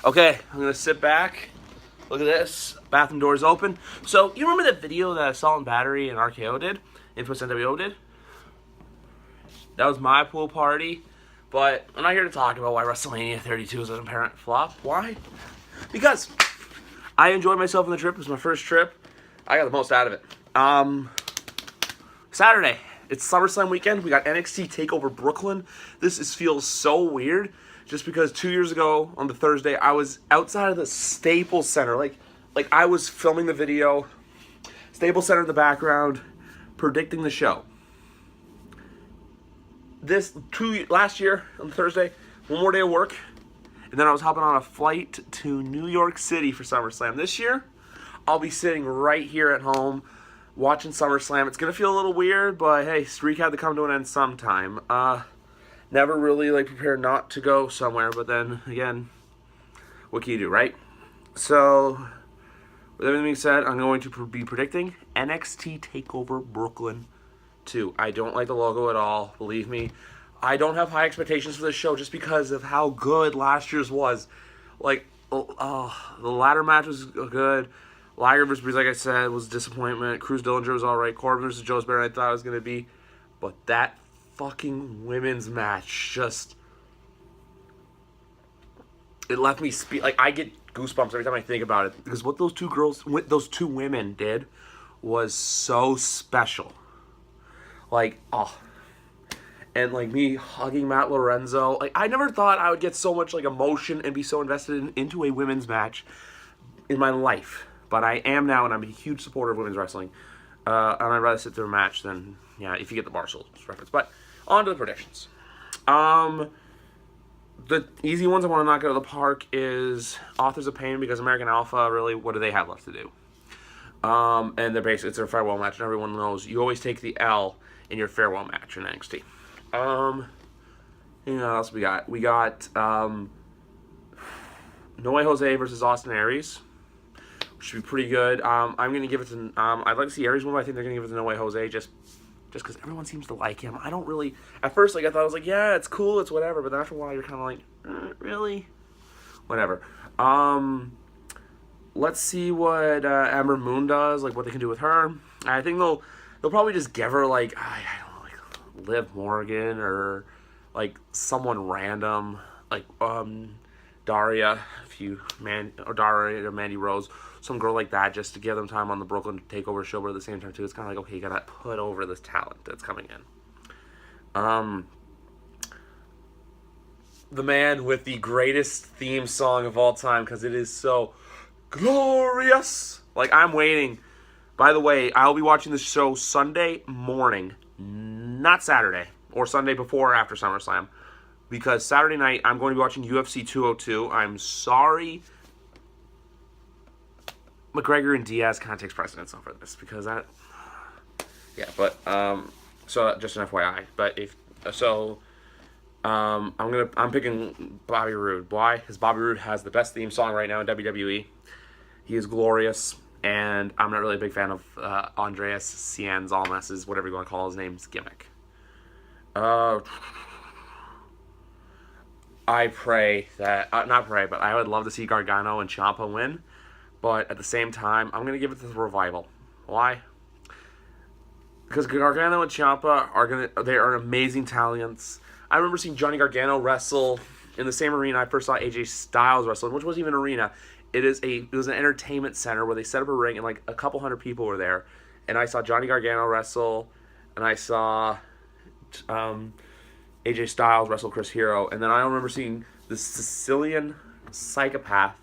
Okay, I'm gonna sit back. Look at this. Bathroom doors open. So, you remember that video that Assault and Battery and RKO did? Infamous NWO did? That was my pool party. But I'm not here to talk about why WrestleMania 32 is an apparent flop. Why? Because I enjoyed myself on the trip. It was my first trip. I got the most out of it. Saturday. It's SummerSlam weekend. We got NXT Takeover Brooklyn. This feels so weird. Just because 2 years ago on the Thursday, I was outside of the Staples Center. Like I was filming the video. Staples Center in the background. Predicting the show. Last year on Thursday, one more day of work, and then I was hopping on a flight to New York City for SummerSlam. This year, I'll be sitting right here at home watching SummerSlam. It's gonna feel a little weird, but hey, streak had to come to an end sometime. Never really prepared not to go somewhere, but then again, what can you do, right? So, with everything being said, I'm going to be predicting NXT Takeover Brooklyn 2. I don't like the logo at all, believe me. I don't have high expectations for this show just because of how good last year's was. The ladder match was good. Liger vs. Breeze, like I said, was a disappointment. Cruz Dillinger was alright. Corbin vs. Joe Barry, I thought it was going to be. But that fucking women's match it left me I get goosebumps every time I think about it, because what those two women did was so special. And me hugging Matt Lorenzo, I never thought I would get so much emotion and be so invested into a women's match in my life, but I am now, and I'm a huge supporter of women's wrestling. And I'd rather sit through a match than, if you get the Barstool reference. But on to the predictions. The easy ones I want to knock out of the park is Authors of Pain, because American Alpha, really, what do they have left to do? And it's their farewell match, and everyone knows you always take the L in your farewell match in NXT. What else we got? We got No Way Jose versus Austin Aries, which should be pretty good. I'm going to give it to... I'd like to see Aries win, but I think they're going to give it to No Way Jose just because everyone seems to like him. I don't really... At first, I thought I was yeah, it's cool, it's whatever, but then after a while, you're kind of really? Whatever. Let's see what Ember Moon does, what they can do with her. I think they'll probably just give her, I don't know, Liv Morgan or, someone random, Daria, Daria or Mandy Rose, some girl like that, just to give them time on the Brooklyn Takeover show, but at the same time, too, it's kind of okay, you gotta put over this talent that's coming in. The man with the greatest theme song of all time, because it is so glorious. I'm waiting. By the way, I'll be watching this show Sunday morning, not Saturday, or Sunday before or after SummerSlam, because Saturday night I'm going to be watching UFC 202. I'm sorry, McGregor and Diaz kind of takes precedence over this, because so just an FYI. But I'm picking Bobby Roode. Why? Because Bobby Roode has the best theme song right now in WWE. He is glorious, and I'm not really a big fan of Andreas Cien's, Almas's, whatever you want to call his name's gimmick. I pray that, not pray, but I would love to see Gargano and Ciampa win, but at the same time, I'm going to give it to the Revival. Why? Because Gargano and Ciampa they are amazing talents. I remember seeing Johnny Gargano wrestle in the same arena I first saw AJ Styles wrestle, which wasn't even an arena. It was an entertainment center where they set up a ring and a couple hundred people were there. And I saw Johnny Gargano wrestle, and I saw AJ Styles wrestle Chris Hero. And then I remember seeing the Sicilian psychopath,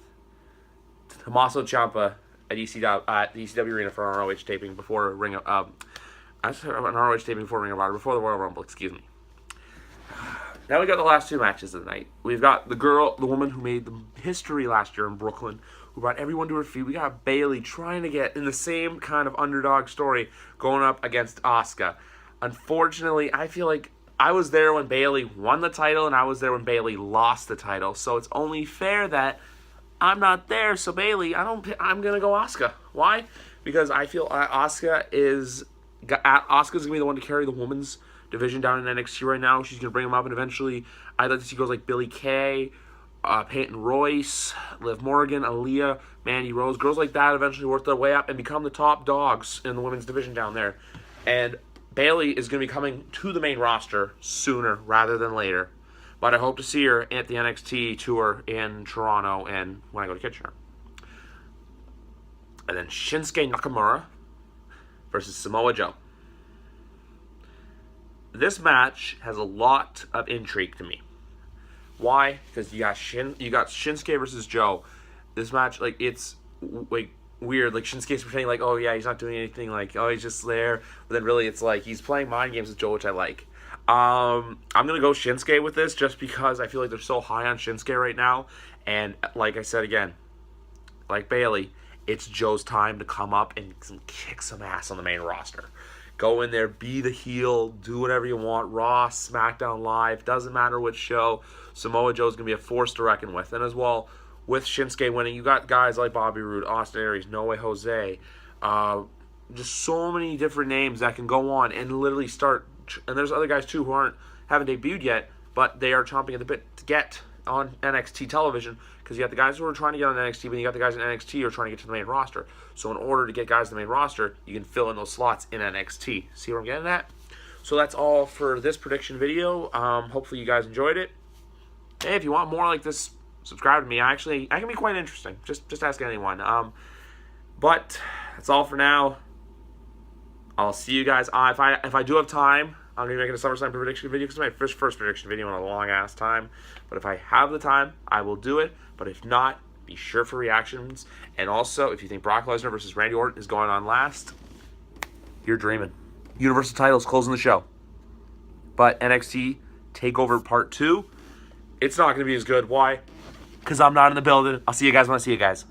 Tommaso Ciampa, at the ECW arena for an ROH taping before Ring of before the Royal Rumble, excuse me. Now we got the last two matches of the night. We've got the woman who made the history last year in Brooklyn, who brought everyone to her feet. We got Bayley trying to get in the same kind of underdog story, going up against Asuka. Unfortunately, I feel like I was there when Bayley won the title, and I was there when Bayley lost the title. So it's only fair that I'm not there. So Bayley, I'm gonna go Asuka. Why? Because I feel Asuka's gonna be the one to carry the women's division down in NXT right now. She's going to bring them up, and eventually I'd like to see girls like Billie Kay Peyton Royce, Liv Morgan, Aaliyah, Mandy Rose. Girls like that eventually work their way up and become the top dogs in the women's division down there. And Bayley is going to be coming to the main roster sooner rather than later. But I hope to see her at the NXT tour in Toronto and when I go to Kitchener. And then Shinsuke Nakamura versus Samoa Joe. This match has a lot of intrigue to me. Why? Because you got Shinsuke versus Joe. This match, like, it's like weird. Like, Shinsuke's pretending like, oh yeah, he's not doing anything. Like, oh, he's just there. But then really, it's like he's playing mind games with Joe, which I like. I'm gonna go Shinsuke with this just because I feel like they're so high on Shinsuke right now. And like I said again, like Bayley, it's Joe's time to come up and kick some ass on the main roster. Go in there, be the heel, do whatever you want. Raw, SmackDown Live, doesn't matter which show. Samoa Joe's going to be a force to reckon with. And as well, with Shinsuke winning, you got guys like Bobby Roode, Austin Aries, No Way Jose. Just so many different names that can go on and literally start. And there's other guys too who haven't debuted yet, but they are chomping at the bit to get on NXT television, because you got the guys who are trying to get on NXT, but you got the guys in NXT who are trying to get to the main roster. So in order to get guys to the main roster, you can fill in those slots in NXT. See where I'm getting at? So that's all for this prediction video. Hopefully you guys enjoyed it. Hey, if you want more like this, subscribe to me. I can be quite interesting. Just ask anyone. But that's all for now. I'll see you guys. If I do have time, I'm going to be making a SummerSlam prediction video because it's my first prediction video in a long-ass time. But if I have the time, I will do it. But if not, be sure for reactions. And also, if you think Brock Lesnar versus Randy Orton is going on last, you're dreaming. Universal titles closing the show. But NXT Takeover Part 2, it's not going to be as good. Why? Because I'm not in the building. I'll see you guys when I see you guys.